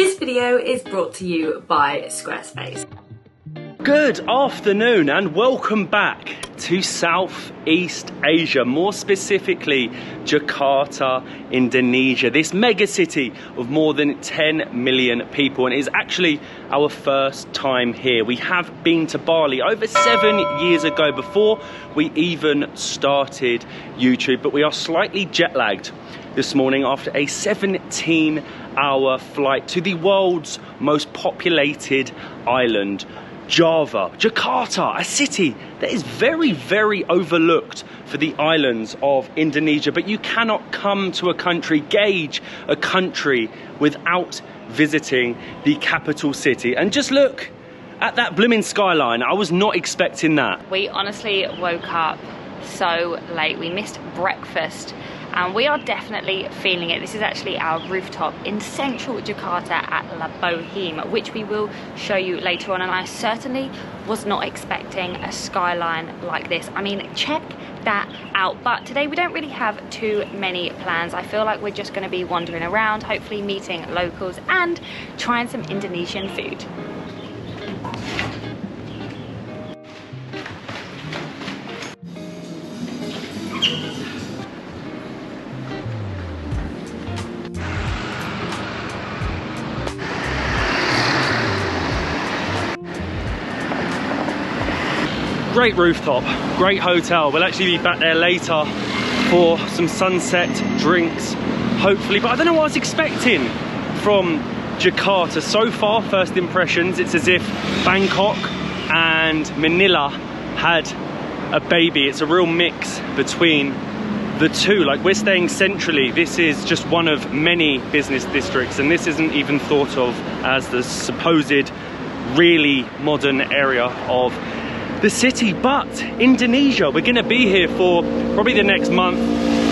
This video is brought to you by Squarespace. Good afternoon and welcome back to Southeast Asia, more specifically Jakarta, Indonesia, this mega city of more than 10 million people, and it is actually our first time here. We have been to Bali over 7 years ago before we even started YouTube, but we are slightly jet lagged this morning after a 17-hour flight to the world's most populated island, Java, Jakarta, a city that is very, very overlooked for the islands of Indonesia. But you cannot come to a country, gauge a country, without visiting the capital city. And just look at that blooming skyline. I was not expecting that. We honestly woke up so late. We missed breakfast. And we are definitely feeling it. This is actually our rooftop in central Jakarta at La Boheme, which we will show you later on. And I certainly was not expecting a skyline like this. I mean, check that out. But today we don't really have too many plans. I feel like we're just going to be wandering around, hopefully meeting locals and trying some Indonesian food. Great rooftop, great hotel. We'll actually be back there later for some sunset drinks, hopefully. But I don't know what I was expecting from Jakarta. So far, first impressions, it's as if Bangkok and Manila had a baby. It's a real mix between the two. Like, we're staying centrally. This is just one of many business districts, and this isn't even thought of as the supposed really modern area of the city. But Indonesia, we're gonna be here for probably the next month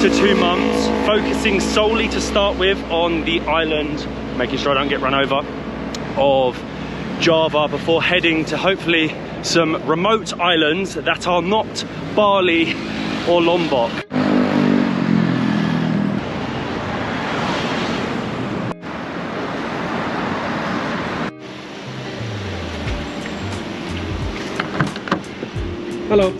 to 2 months, focusing solely to start with on the island, making sure I don't get run over, of Java before heading to hopefully some remote islands that are not Bali or Lombok. Hello.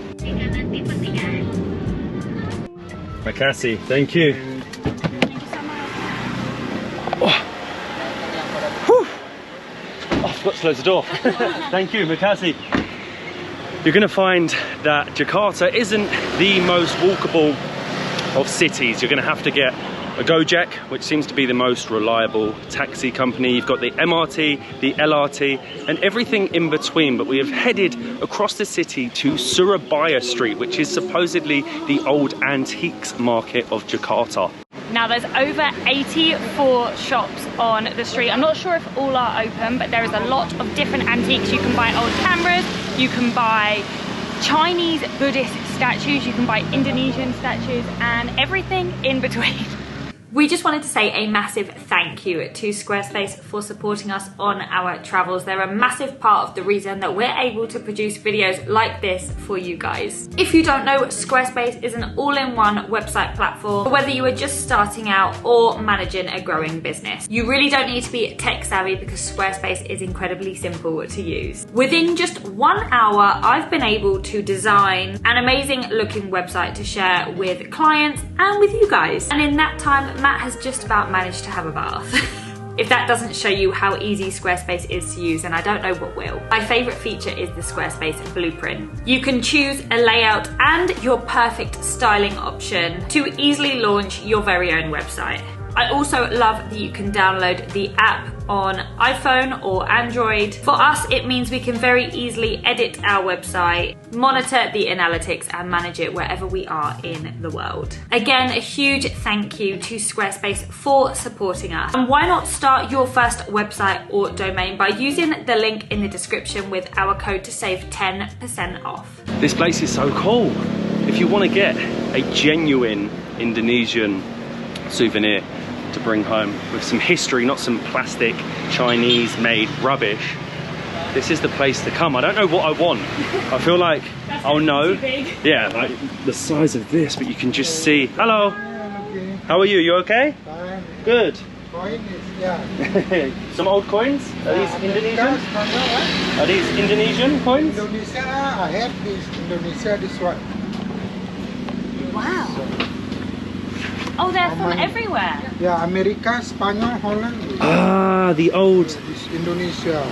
Makasih, thank you. Thank you so much. Oh. Whew. Oh, I forgot to close the door. Thank you, Makasih. You're going to find that Jakarta isn't the most walkable of cities. You're going to have to get a Gojek, which seems to be the most reliable taxi company. You've got the MRT, the LRT, and everything in between. But we have headed across the city to Surabaya Street, which is supposedly the old antiques market of Jakarta. Now there's over 84 shops on the street. I'm not sure if all are open, but there is a lot of different antiques. You can buy old cameras, you can buy Chinese Buddhist statues, you can buy Indonesian statues, and everything in between. We just wanted to say a massive thank you to Squarespace for supporting us on our travels. They're a massive part of the reason that we're able to produce videos like this for you guys. If you don't know, Squarespace is an all-in-one website platform, whether you are just starting out or managing a growing business. You really don't need to be tech savvy because Squarespace is incredibly simple to use. Within just 1 hour, I've been able to design an amazing looking website to share with clients and with you guys. And in that time, Matt has just about managed to have a bath. If that doesn't show you how easy Squarespace is to use, then I don't know what will. My favorite feature is the Squarespace blueprint. You can choose a layout and your perfect styling option to easily launch your very own website. I also love that you can download the app on iPhone or Android. For us, it means we can very easily edit our website, monitor the analytics, and manage it wherever we are in the world. Again, a huge thank you to Squarespace for supporting us. And why not start your first website or domain by using the link in the description with our code to save 10% off. This place is so cool. If you want to get a genuine Indonesian souvenir to bring home with some history, not some plastic Chinese made rubbish, this is the place to come. I don't know what I want. I feel like I'll know. Yeah, like the size of this, but you can just see. Hello. How are you? You okay? Fine. Good. Coin is, yeah. Some old coins? Are these Indonesian? Are these Indonesian coins? Indonesia, I have this Indonesia, this one. Wow. Oh, they're from everywhere. Yeah, America, Spanish, Holland. Ah, the old. This Indonesia.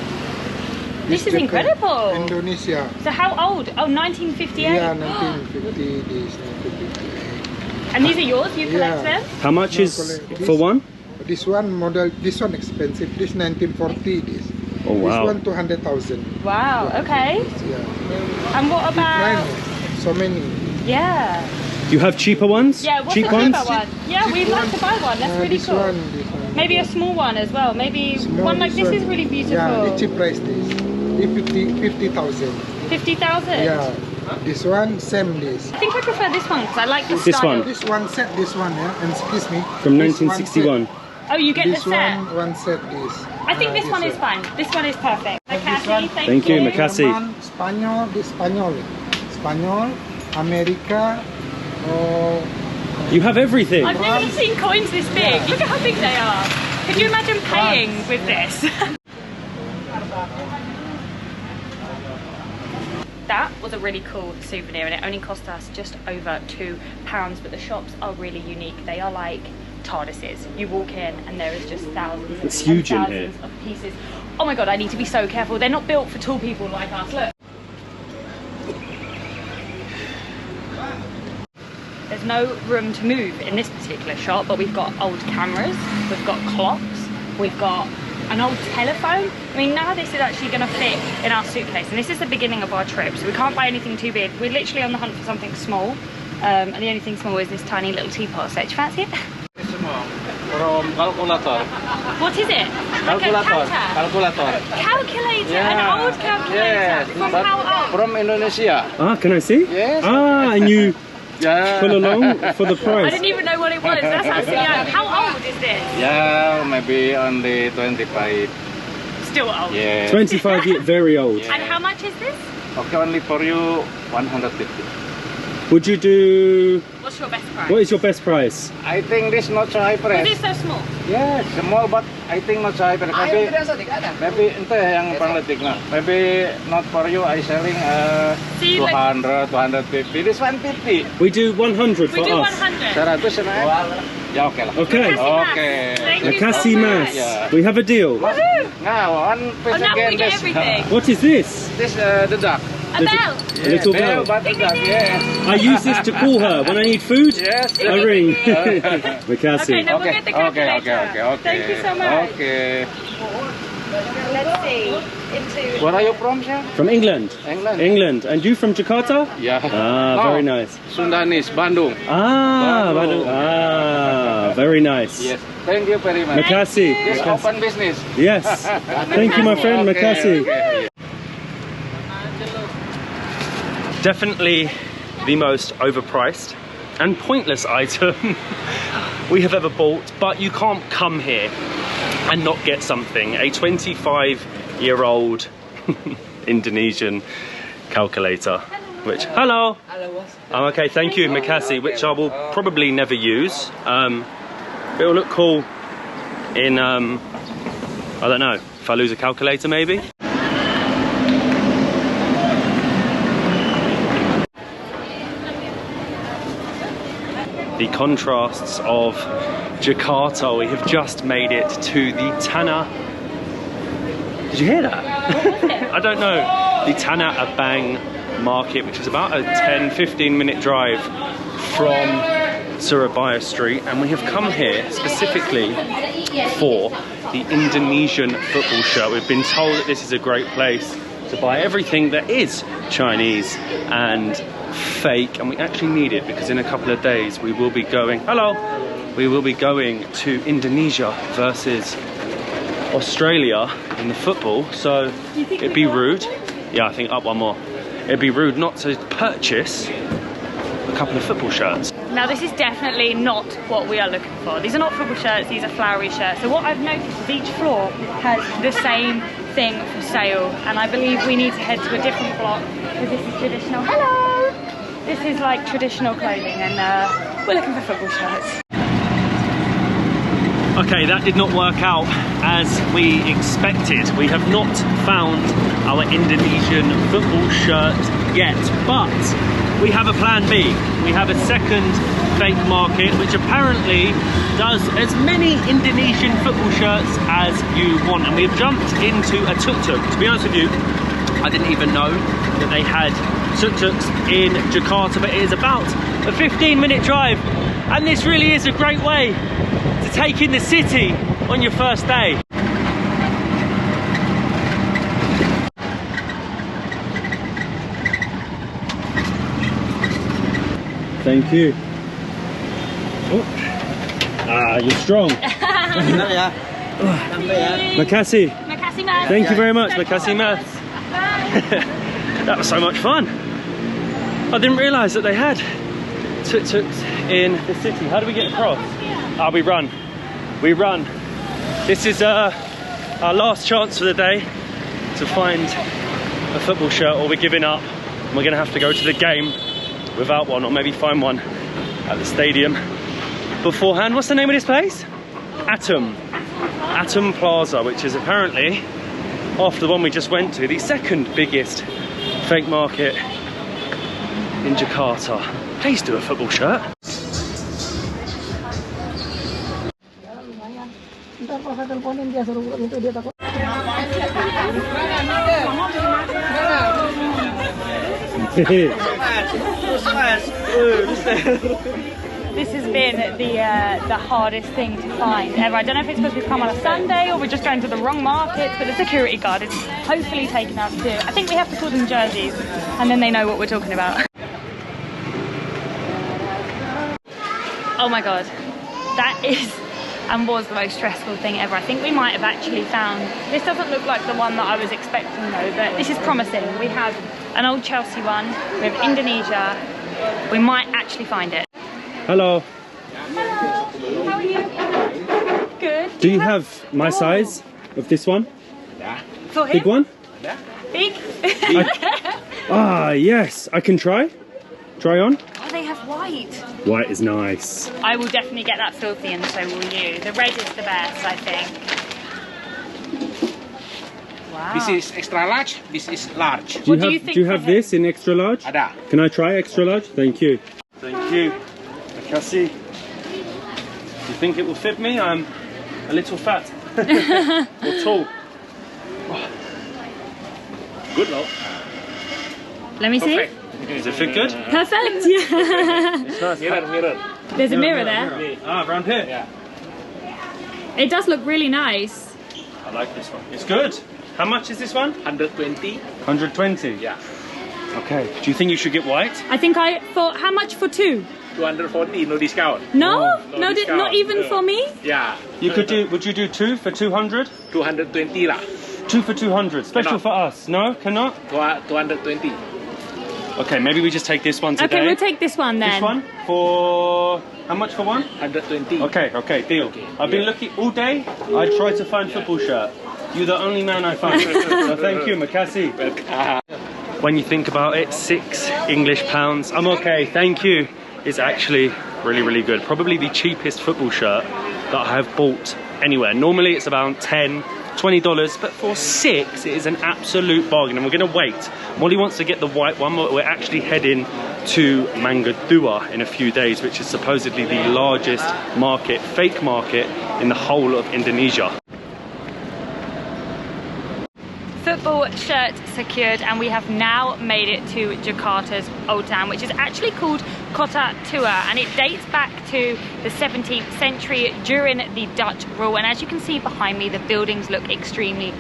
This is incredible. Indonesia. So how old? Oh, 1958? Yeah, 1950, this 1958. And these are yours? You collect them? How much is for one? This one model, this one expensive. This 1940. This. Oh wow. This one 200,000. Wow. Okay. Yeah. And what about? Different, so many. Yeah. Do you have cheaper ones? Yeah. What's Cheap the ones? cheaper one? Yeah, Cheap we'd like one. to buy one. That's really This cool. this one. Maybe a small one as well. Maybe Small, one like this one. is really beautiful. Yeah, the cheap price this. 50,000. 50,000. Yeah. This one, same this. I think I prefer this one because I like the This style. one? This one set, this one, yeah. And excuse me. From this one 1961. Oh, you get This the set. one set this. I think this one is fine. This one is perfect. Okay, one. Thank you, Makasih. Spanyol, this Spanyol. Spanyol, America, You have everything. I've never seen coins this big. Look at how big they are. Could you imagine paying with this? That was a really cool souvenir and it only cost us just over £2, but the shops are really unique. They are like TARDISes. You walk in and there is just thousands It's and huge in thousands here. of pieces. Oh my god, I need to be so careful. They're not built for tall people like us. Look. There's no room to move in this particular shop, but we've got old cameras, we've got clocks, we've got an old telephone. I mean, none of this is actually going to fit in our suitcase, and this is the beginning of our trip, so we can't buy anything too big. We're literally on the hunt for something small, and the only thing small is this tiny little teapot. So do you fancy it? From calculator. What is it? Calculator. Calculator. Calculator, an old calculator. Yes. From but how old? From Indonesia. Ah, can I see? Yes. Ah, and you Yeah. pull along for the I price. didn't even know what it was. That's absolutely young. How old is this? Yeah, maybe only 25. Still old. Yeah. 25 years, very old. And how much is this? Okay, only for you 150. Would you do... What's your best price? What is your best price? I think this not so high Is price. this so small? Yes, small but I think not so high price. Maybe ente yang pangletik na. Maybe not for you. I selling See, like, 200, 250. This 150. We do 100 for we do us. 100. 100 na. Ya oke lah. Okay. Okay. Thank you so Makasih much. mas. Yeah. We have a deal. Now, one piece Oh, now again. we get This, everything. What is this? this the duck. A bell. A little bell. But the duck, yes. I use this to call her when I need food. Yes. I ring. Okay, Makasih. now we'll get the calculator. Okay. Thank you so much. Okay. Let's see. Into. Where are you from, sir? From England. England. England. And you from Jakarta? Yeah. Ah, No, very nice. Sundanese, Bandung. Ah, Bandung. Ah, very nice. Yes. Thank you very much. Makasih. This open business. Yes. Thank you, my friend. Okay, Makasih. okay. Definitely the most overpriced and pointless item we have ever bought, but you can't come here and not get something. A 25-year-old Indonesian calculator, which, hello. I'm okay, thank you, Makasih, which I will probably never use. It'll look cool in, I don't know, if I lose a calculator maybe. The contrasts of Jakarta. We have just made it to the Tanah. Did you hear that? I don't know. The Tanah Abang market, which is about a 10-15 minute drive from Surabaya Street, and we have come here specifically for the Indonesian football shirt. We've been told that this is a great place to buy everything that is Chinese and fake, and we actually need it because in a couple of days we will be going, we will be going to Indonesia versus Australia in the football, so it'd be rude. Yeah, I think up one more. It'd be rude not to purchase a couple of football shirts. Now this is definitely not what we are looking for. These are not football shirts, these are flowery shirts. So what I've noticed is each floor has the same thing for sale, and I believe we need to head to a different block because this is traditional. Hello! This is like traditional clothing, and we're looking for football shirts. Okay, that did not work out as we expected. We have not found our Indonesian football shirt yet, but we have a plan B. We have a second fake market which apparently does as many Indonesian football shirts as you want, and we've jumped into a tuk-tuk. To be honest with you, I didn't even know that they had tuk-tuks in Jakarta, but it is about a 15-minute drive, and this really is a great way to take in the city on your first day. Thank you. Oh. Ah, you're strong. Makasih. Makasih mas. Thank you very much. Makasih mas. That was so much fun. I didn't realise that they had tuk-tuks in the city. How do we get across? Ah, we run. We run. This is our last chance for the day to find a football shirt, or we're giving up. We're going to have to go to the game without one, or maybe find one at the stadium beforehand. What's the name of this place? Atom Plaza, which is apparently, after the one we just went to, the second biggest fake market in Jakarta. Please do a football shirt. This has been the hardest thing to find ever. I don't know if it's because we've come on a Sunday or we're just going to the wrong market, but the security guard is hopefully taken out too. I think we have to call them jerseys, and then they know what we're talking about. Oh my god, that is and was the most stressful thing ever. I think we might have actually found, this doesn't look like the one that I was expecting though, but this is promising. We have an old Chelsea one, we have Indonesia, we might actually find it. Hello. Hello, how are you? Good. Do you have my size of this one? For him? Big one? Big? Ah, yes. I can try. Try on. Oh, they have white. White is nice. I will definitely get that filthy, and so will you. The red is the best, I think. Wow. This is extra large, this is large. What do you think Do you have this in extra large? Ada. Can I try extra large? Thank you. Thank you. Makasih. Do you think it will fit me? I'm a little fat. Or tall. Oh. Good luck. Let me see. Does it fit good? Perfect, yeah. It's nice. Mirror. There's a mirror there. Ah, around here? Yeah. It does look really nice. I like this one. It's good. How much is this one? 120. 120? Yeah. Okay. Do you think you should get white? I think how much for two? 240, no discount. No? No No, discount. not even for me? Yeah. You could do, would you do two for 200? 220 lah. Two for 200. Special Cannot. for us. No? Cannot? 220. Okay, maybe we just take this one today. Okay, we'll take this one then. This one? For... How much for one? 120. Okay, deal. Okay. I've been looking all day. I tried to find football shirt. You're the only man I found. So thank you, Makasih. When you think about it, £6 English. I'm okay, thank you. It's actually really, really good. Probably the cheapest football shirt that I have bought anywhere. Normally it's about $10, $20, but for £6 it is an absolute bargain, and we're gonna wait. Molly wants to get the white one, but we're actually heading to Mangadua in a few days, which is supposedly the largest market, fake market, in the whole of Indonesia. Football shirt secured, and we have now made it to Jakarta's Old Town, which is actually called Kota Tua, and it dates back to the 17th century during the Dutch rule. And as you can see behind me, the buildings look extremely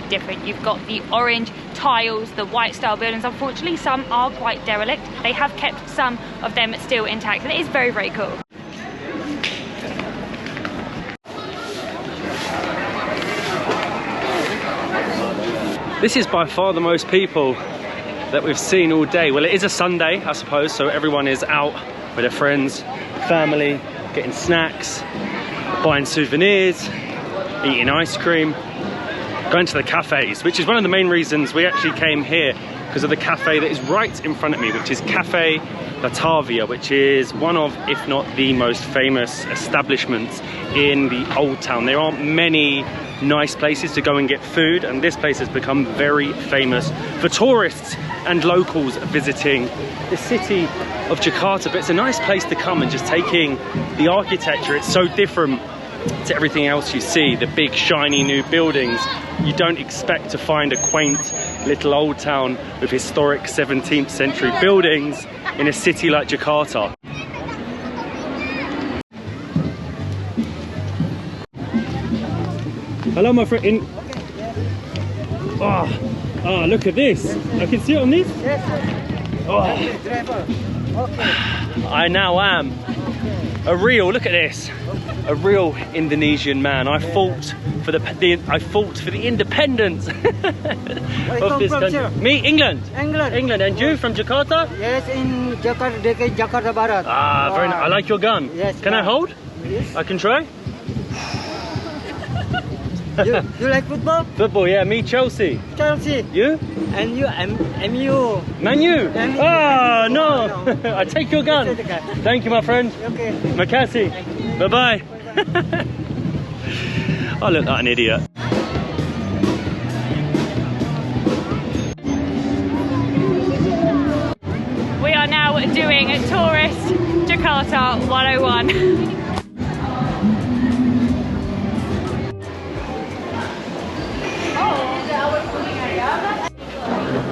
different. You've got the orange tiles, the white style buildings. Unfortunately, some are quite derelict. They have kept some of them still intact, and it is very cool. This is by far the most people that we've seen all day. Well, it is a Sunday, I suppose, so everyone is out with their friends, family, getting snacks, buying souvenirs, eating ice cream, going to the cafes, which is one of the main reasons we actually came here because of the cafe that is right in front of me, which is Cafe Batavia, which is one of, if not the most famous establishments in the Old Town. There aren't many nice places to go and get food, and this place has become very famous for tourists and locals visiting the city of Jakarta. But it's a nice place to come and just taking the architecture. It's so different to everything else you see, the big shiny new buildings. You don't expect to find a quaint little old town with historic 17th century buildings in a city like Jakarta. Hello my friend. Oh, look at this. I can see it on this? Oh. I now am a real, look at this, a real Indonesian man. I fought for the independence of this country. Sir? Me, England. England. And you from Jakarta? Yes, in Jakarta, Jakarta Barat. Ah, very nice. I like your gun. Yes. Can I hold? Yes. I can try. You like football? Football, yeah. Me, Chelsea. Chelsea. You? And you, MU. Man U. Ah, no. I take your gun. Thank you, my friend. Okay. Makasih. Bye-bye. I look like an idiot. We are now doing a tourist Jakarta 101.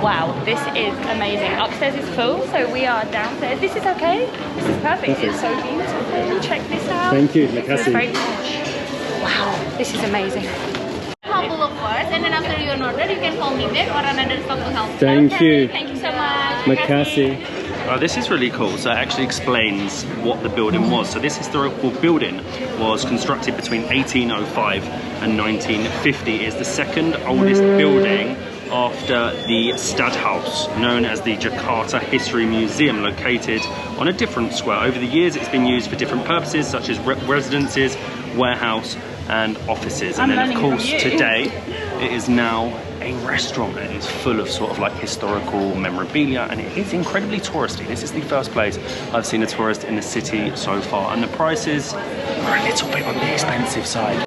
Wow, this is amazing. Upstairs is full, so we are downstairs. This is okay. This is perfect. It's so beautiful. Check this out. Thank you, This is Makasih. very posh. Wow, this is amazing. Couple of words, and then after you're not ready, you can call me back or another staff to help. Thank you. Thank you so much. Makasih. This is really cool. So it actually explains what the building was. So this historical building was constructed between 1805 and 1950. It is the second oldest building after the Stadhuis, known as the Jakarta History Museum, located on a different square. Over the years, it's been used for different purposes, such as residences, warehouse, and offices. And then, of course, today, it is now a restaurant, and it's full of sort of like historical memorabilia, and it is incredibly touristy. This is the first place I've seen a tourist in the city so far, and the prices are a little bit on the expensive side.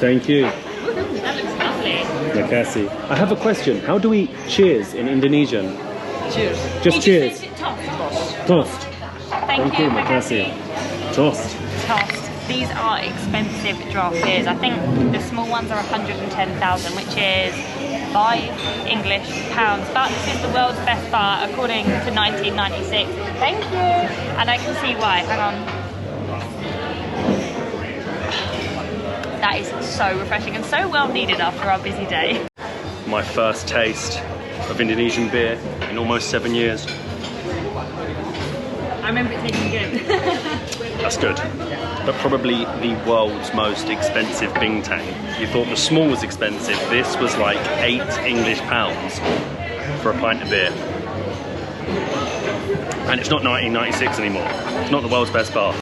Thank you. That looks lovely. Makasih. I have a question. How do we cheers in Indonesian? Cheers. Just cheers. Toast. Toast. Thank you, Makasih. Toast. Toast. These are expensive draft beers. I think the small ones are 110,000, which is £5 English. But this is the world's best bar according to 1996. Thank you. And I can see why. Hang on. That is so refreshing and so well needed after our busy day. My first taste of Indonesian beer in almost 7 years. I remember it tasting good. That's good. But probably the world's most expensive bintang. You thought the small was expensive. This was like £8 English for a pint of beer. And it's not 1996 anymore. It's not the world's best bar.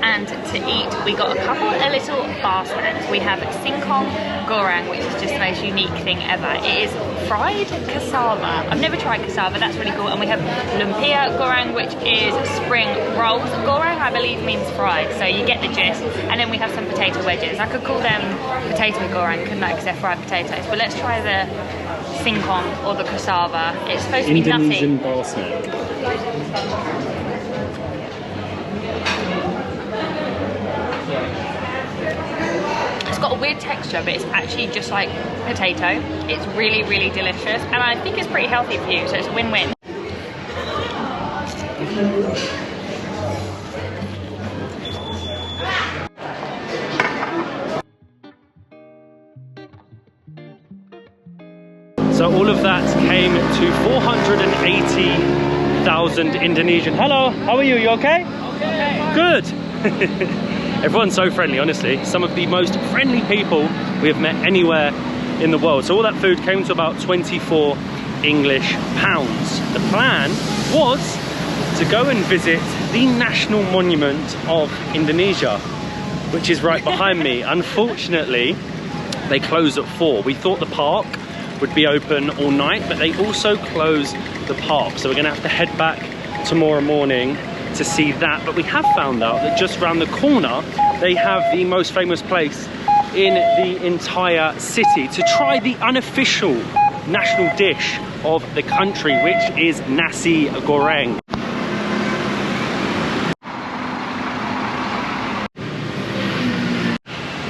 And to eat, we got a couple of little bar snacks. We have singkong goreng, which is just the most unique thing ever. It is fried cassava. I've never tried cassava, that's really cool. And we have lumpia goreng, which is spring rolls. Goreng, I believe, means fried, so you get the gist. And then we have some potato wedges. I could call them potato goreng, couldn't I, because they're fried potatoes. But let's try the singkong or the cassava. It's supposed to be nutty. Indonesian bar snack. It's got a weird texture, but it's actually just like potato. It's really, really delicious, and I think it's pretty healthy for you, so it's a win-win. So all of that came to 480,000 Indonesian. Hello, how are you? You okay? Okay. Good. Everyone's so friendly, honestly. Some of the most friendly people we have met anywhere in the world. So all that food came to about 24 English pounds. The plan was to go and visit the national monument of Indonesia, which is right behind me. Unfortunately, they close at 4. We thought the park would be open all night, but they also close the park. So we're gonna have to head back tomorrow morning to see that. But we have found out that just around the corner, they have the most famous place in the entire city to try the unofficial national dish of the country, which is Nasi Goreng.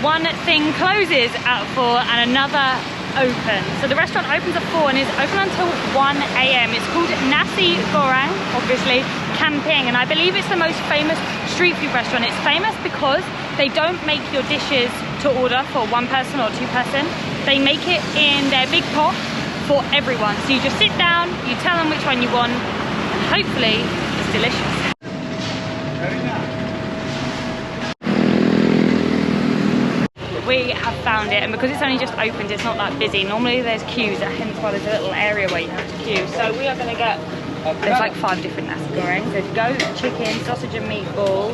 One thing closes at 4 and another opens. So the restaurant opens at 4 and is open until 1 AM. It's called Nasi Goreng, obviously, camping, and I believe it's the most famous street food restaurant. It's famous because they don't make your dishes to order for 1 person or 2 person. They make it in their big pot for everyone. So you just sit down, you tell them which one you want, and hopefully it's delicious. We have found it, and because it's only just opened, it's not that busy. Normally there's queues, hence why there's a little area where you have to queue. So we are going to get, there's like 5 different nasi goreng. There's goat, chicken, sausage and meatball,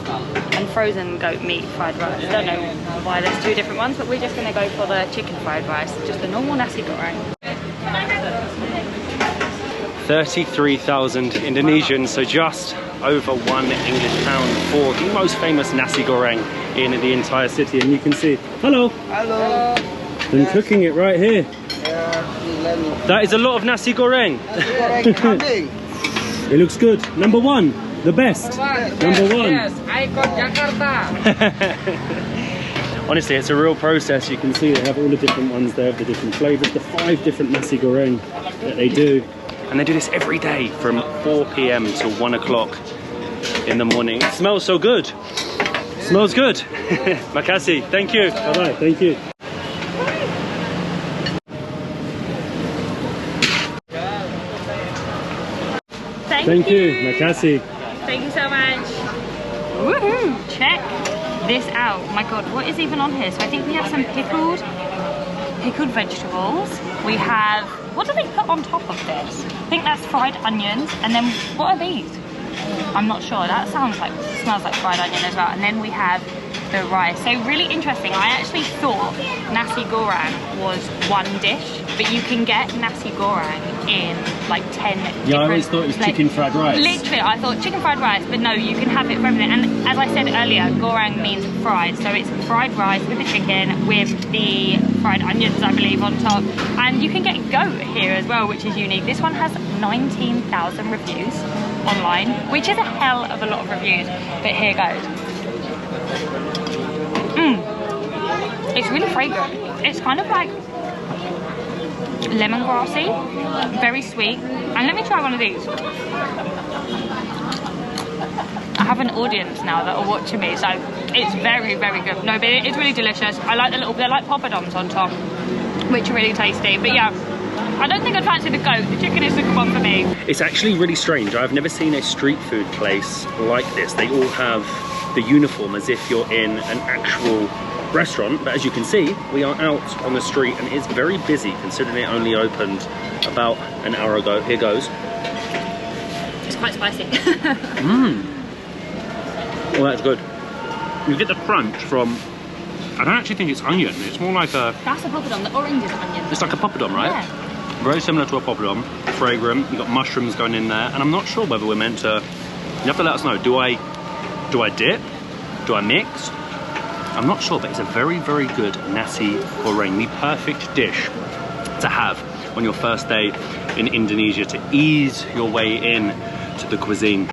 and frozen goat meat fried rice. I don't know why there's 2 different ones, but we're just going to go for the chicken fried rice, just the normal nasi goreng. 33,000 Indonesian, so just over £1 English for the most famous nasi goreng in the entire city. And you can see, hello, them cooking it right here. That is a lot of nasi goreng. It looks good. Number 1, the best. Number 1. Yes, I got Jakarta. Honestly, it's a real process. You can see they have all the different ones there, the different flavours, the 5 different nasi goreng that they do. And they do this every day from 4 PM till 1 o'clock in the morning. It smells so good. Smells good. Makasih. Thank you. Bye-bye. Thank you. Thank you. Makasih. Thank you so much. Woohoo! Check this out. My God, what is even on here? So I think we have some pickled vegetables. We have, what do they put on top of this? I think that's fried onions. And then what are these? I'm not sure. That smells like fried onion as well. And then we have the rice. So really interesting. I actually thought nasi goreng was 1 dish, but you can get nasi goreng in like 10 different... Yeah, I always thought it was chicken fried rice. Literally, I thought chicken fried rice, but no, you can have it for everything. And as I said earlier, goreng means fried. So it's fried rice with the chicken, with the fried onions, I believe, on top. And you can get goat here as well, which is unique. This one has 19,000 reviews online, which is a hell of a lot of reviews. But here goes. It's really fragrant. It's kind of like lemongrassy, very sweet. And let me try one of these. I have an audience now that are watching me, so it's very, very good. No, but it's really delicious. I like the little, they're like poppadoms on top, which are really tasty. But yeah, I don't think I'd fancy the goat. The chicken is the good one for me. It's actually really strange. I've never seen a street food place like this. They all have the uniform as if you're in an actual restaurant, but as you can see, we are out on the street and it's very busy considering it only opened about an hour ago. Here goes. It's quite spicy. Oh, that's good. You get the crunch from, I don't actually think it's onion, it's more like a... That's a poppadom, the orange is onion. It's like a poppadom, right? Yeah. Very similar to a poppadom, fragrant, you've got mushrooms going in there, and I'm not sure whether we're meant to, you have to let us know, do I dip? Do I mix? I'm not sure, but it's a very, very good nasi goreng, the perfect dish to have on your first day in Indonesia to ease your way in to the cuisine.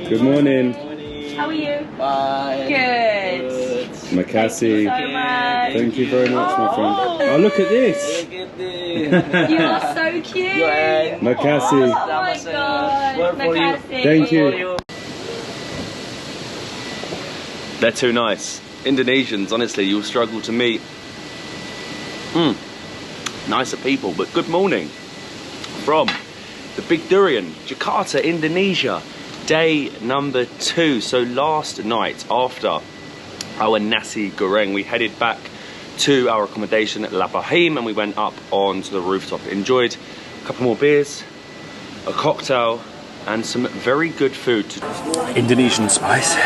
Good morning. How are you? Bye. Good. Makasih. Thank you so much. Thank you very much, my friend. Oh, look at this. Look at this. You are so cute. Makasih. Oh my God. Makasih. Thank you. They're too nice. Indonesians, honestly, you'll struggle to meet nicer people. But good morning from the Big Durian, Jakarta, Indonesia, day number 2. So last night after our Nasi Goreng, we headed back to our accommodation at La Boheme and we went up onto the rooftop. Enjoyed a couple more beers, a cocktail, and some very good food. Indonesian spice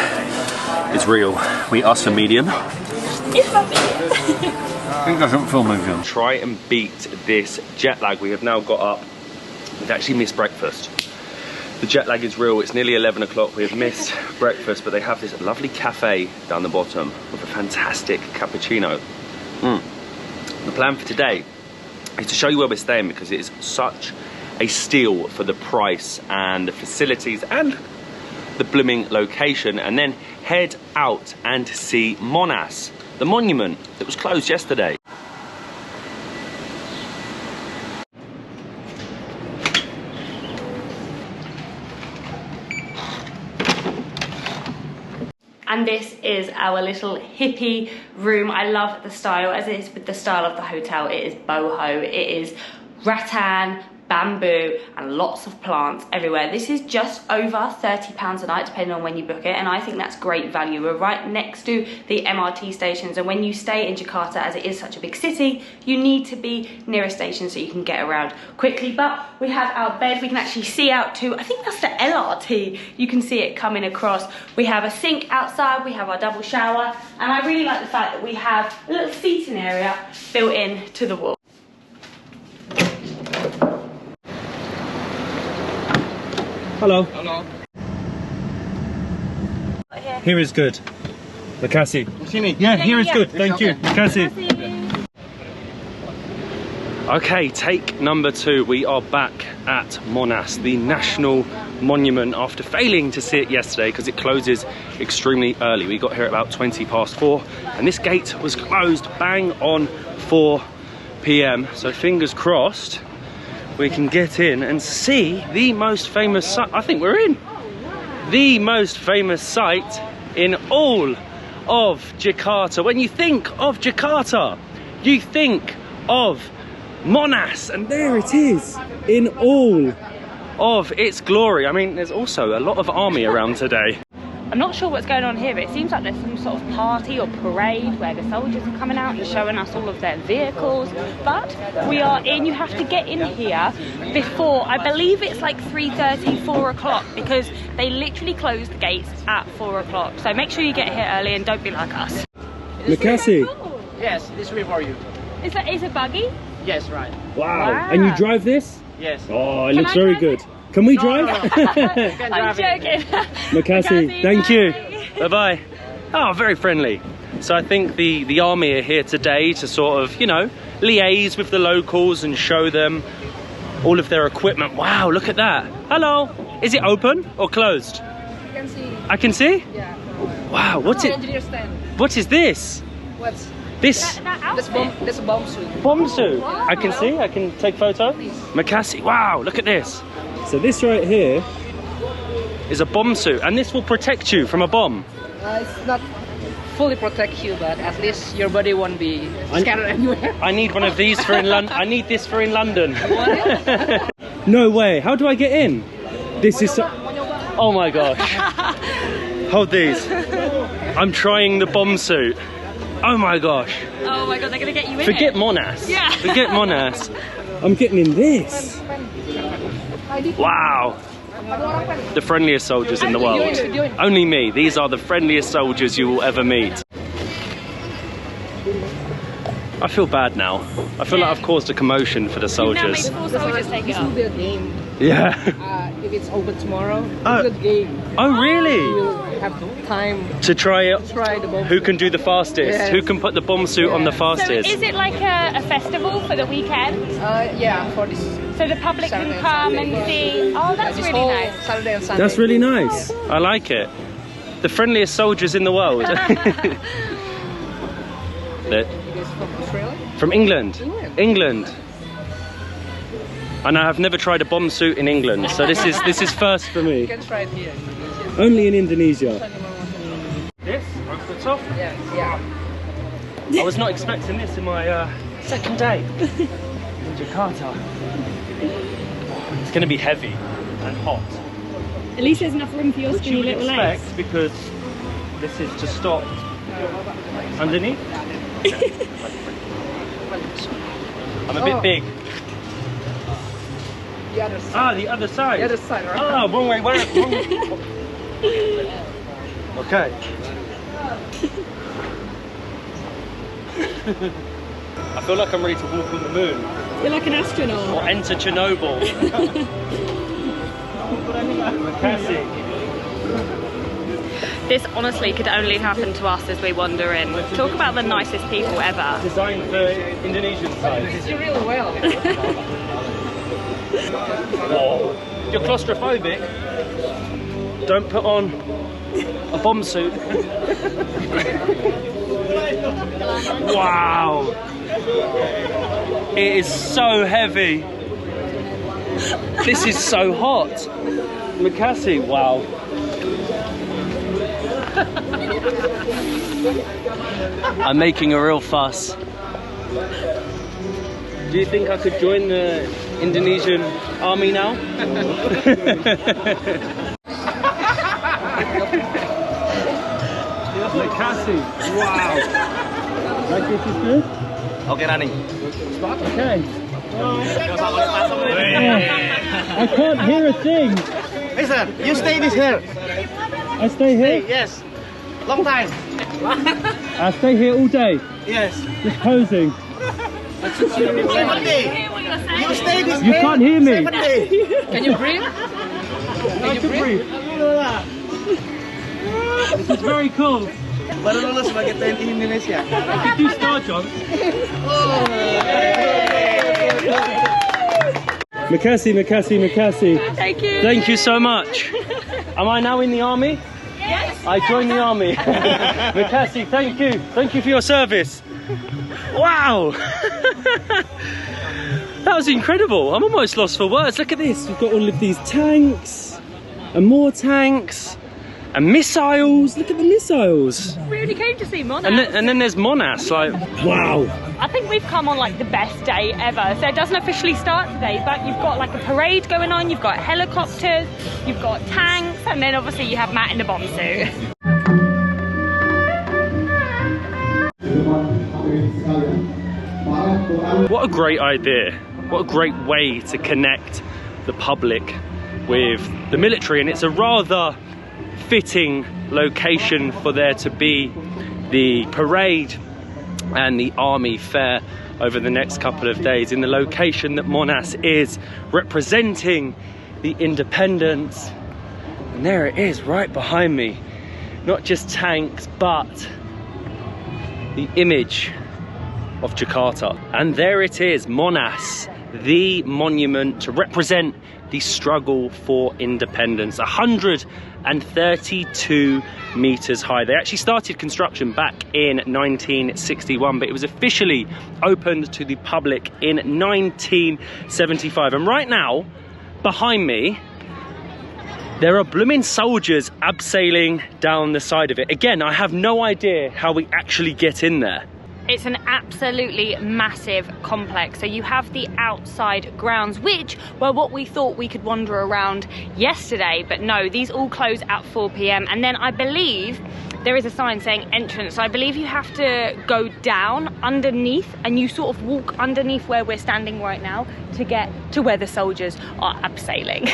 is real. We asked for medium. It's not medium. I think doesn't feel medium. Try and beat this jet lag. We have now got up. We've actually missed breakfast. The jet lag is real. It's nearly 11 o'clock. We have missed breakfast, but they have this lovely cafe down the bottom with a fantastic cappuccino. The plan for today is to show you where we're staying because it is such a steal for the price and the facilities and the blooming location, and then head out and see Monas, the monument that was closed yesterday. And this is our little hippie room. I love the style, as it is with the style of the hotel. It is boho, it is rattan, bamboo, and lots of plants everywhere. This is just over £30 a night, depending on when you book it, and I think that's great value. We're right next to the MRT stations, and when you stay in Jakarta, as it is such a big city, you need to be near a station so you can get around quickly. But we have our bed. We can actually see out to, I think that's the LRT. You can see it coming across. We have a sink outside, we have our double shower, and I really like the fact that we have a little seating area built in to the wall. Hello. Hello. Here is good. Makasih. Yeah, here is good. Thank you. Makasih. Okay, take number 2. We are back at Monas, the national monument, after failing to see it yesterday because it closes extremely early. We got here at about 4:20, and this gate was closed bang on 4 p.m. So fingers crossed we can get in and see the most famous site. I think we're in. The most famous site in all of Jakarta. When you think of Jakarta, you think of Monas, and there it is in all of its glory. I mean, there's also a lot of army around today. I'm not sure what's going on here, but it seems like there's some sort of party or parade where the soldiers are coming out and showing us all of their vehicles. But we are in. You have to get in here before, I believe it's like 3:30, 4 o'clock, because they literally close the gates at 4 o'clock. So make sure you get here early and don't be like us. Makasih. Yes, this way for you. Is a buggy? Yes, right. Wow. And you drive this? Yes. Oh, it looks very good. Can we drive? I'm joking. Makasih, thank you. Bye-bye. Oh, very friendly. So I think the army are here today to sort of, you know, liaise with the locals and show them all of their equipment. Wow, look at that. Hello. Is it open or closed? You can see. I can see? Yeah. Wow, what's it? Engineer stand. What is this? What's This? this bomb suit? Bomb suit. I can see, I can take photo. Makasih, wow, look at this. So this right here is a bomb suit, and this will protect you from a bomb. It's not fully protect you, but at least your body won't be scattered anywhere. I need one of these for in London. I need this for in London. No way. How do I get in? This is so... Oh my gosh. Hold these. I'm trying the bomb suit. Oh my gosh. Oh my god, they're gonna get you in. Forget Monas. Yeah. Forget Monas. I'm getting in this. Wow. The friendliest soldiers in the world. Only me. These are the friendliest soldiers you will ever meet. I feel bad now. I feel like I've caused a commotion for the soldiers. Now make the 4 soldiers take it off. This will be a game. Yeah. If it's open tomorrow, Oh. it's a game. Oh really? You'll have time To try it. to try the bomb. Who can do the fastest? Yes. Who can put the bomb suit on the So fastest? is it like a festival for the weekend? Yeah, for this. So the public Saturday can and come Sunday. and see? Oh, that's This really whole nice. Saturday and Sunday. That's really nice. I like it. The friendliest soldiers in the world. You guys from Australia? From England. England. England. And I have never tried a bomb suit in England, so this is first for You me. can try it here. Only in Indonesia. This over the top. Yeah. I was not expecting this in my second day in Jakarta. It's going to be heavy and hot. At least there's enough room for your Which you skinny would little expect legs. because this is to stop underneath. I'm a bit big. The other side. Ah, the other side. The other side, right? Ah, wrong way. Wrong way. Okay. I feel like I'm ready to walk on the moon You're like an astronaut. or enter Chernobyl. Cassie. This honestly could only happen to us as we wander in. Talk about the nicest people ever. Designed for Indonesian side. You really well. Whoa. You're claustrophobic. Don't put on a bomb suit. Wow. It is so heavy. This is so hot. Makassi, wow. I'm making a real fuss. Do you think I could join the Indonesian army now? Makassi, wow. Like this is good? Okay, running. Okay. I can't hear a thing. Hey sir, you stay this here. I stay here? Yes. Long time. I stay here all day, Yes. just posing. 7 days. You stay this You can't hear me. 7 days. Can you breathe? I can breathe. This is very cool. Baru lulus sebagai TNI Indonesia. Did you start, John? Makassi, Makassi, Makassi. Thank you. Thank you so much. Am I now in the army? Yes. I joined the army. Makassi, thank you. Thank you for your service. Wow. That was incredible. I'm almost lost for words. Look at this. We've got all of these tanks and more tanks and missiles. Look at the missiles. We only came to see Monash. And then there's Monash. Like, wow. I think we've come on like the best day ever. So it doesn't officially start today, but you've got like a parade going on, you've got helicopters, you've got tanks, and then obviously you have Matt in the bomb suit. What a great idea. What a great way to connect the public with the military, and it's a rather fitting location for there to be the parade and the army fair over the next couple of days in the location that Monash is, representing the independence. And there it is right behind me, not just tanks but the image of Jakarta. And there it is, Monash, the monument to represent the struggle for independence, 132 meters high. They actually started construction back in 1961, but it was officially opened to the public in 1975. And right now, behind me, there are blooming soldiers abseiling down the side of it. Again, I have no idea how we actually get in there. It's an absolutely massive complex. So you have the outside grounds, which were what we thought we could wander around yesterday, but no, these all close at 4 p.m. And then I believe there is a sign saying entrance. So I believe you have to go down underneath and you sort of walk underneath where we're standing right now to get to where the soldiers are abseiling.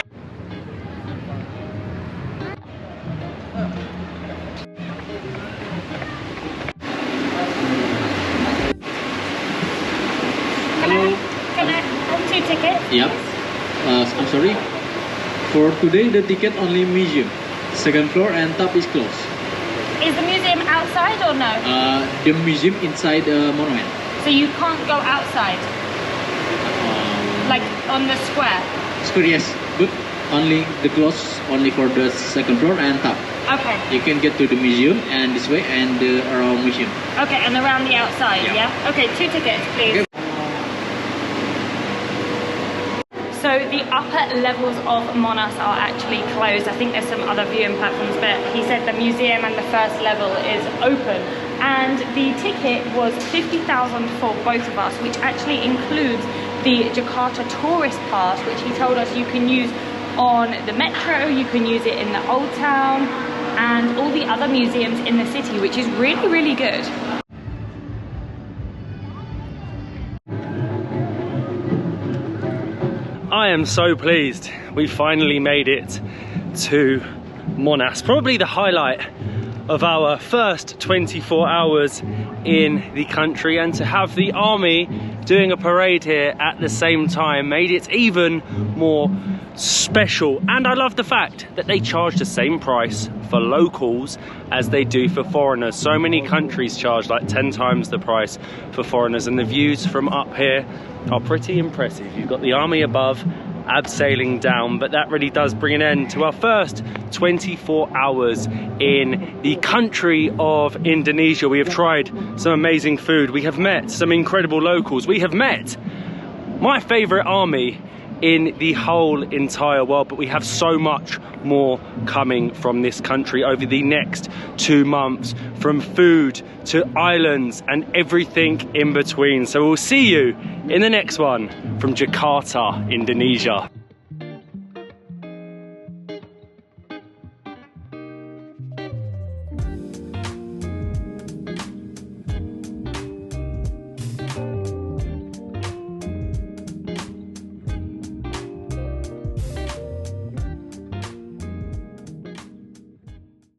Can I have 2 tickets? Yep. I'm sorry. For today, the ticket only museum. Second floor and top is closed. Is the museum outside or no? The museum inside the monument. So you can't go outside? Like on the square? Square, yes. But only the close only for the second floor and top. Okay. You can get to the museum and this way and around museum. Okay, and around the outside, yeah? Okay, 2 tickets, please. Okay. So the upper levels of Monash are actually closed. I think there's some other viewing platforms, but he said the museum and the first level is open. And the ticket was 50,000 for both of us, which actually includes the Jakarta tourist pass, which he told us you can use on the metro, you can use it in the old town and all the other museums in the city, which is really, really good. I am so pleased we finally made it to Monas, probably the highlight of our first 24 hours in the country, and to have the army doing a parade here at the same time made it even more special. And I love the fact that they charge the same price for locals as they do for foreigners. So many countries charge like 10 times the price for foreigners, and the views from up here are pretty impressive. You've got the army above, abseiling down, but that really does bring an end to our first 24 hours in the country of Indonesia. We have tried some amazing food, we have met some incredible locals, we have met my favourite army in the whole entire world, but we have so much more coming from this country over the next 2 months, from food to islands and everything in between. So we'll see you in the next one from Jakarta, Indonesia.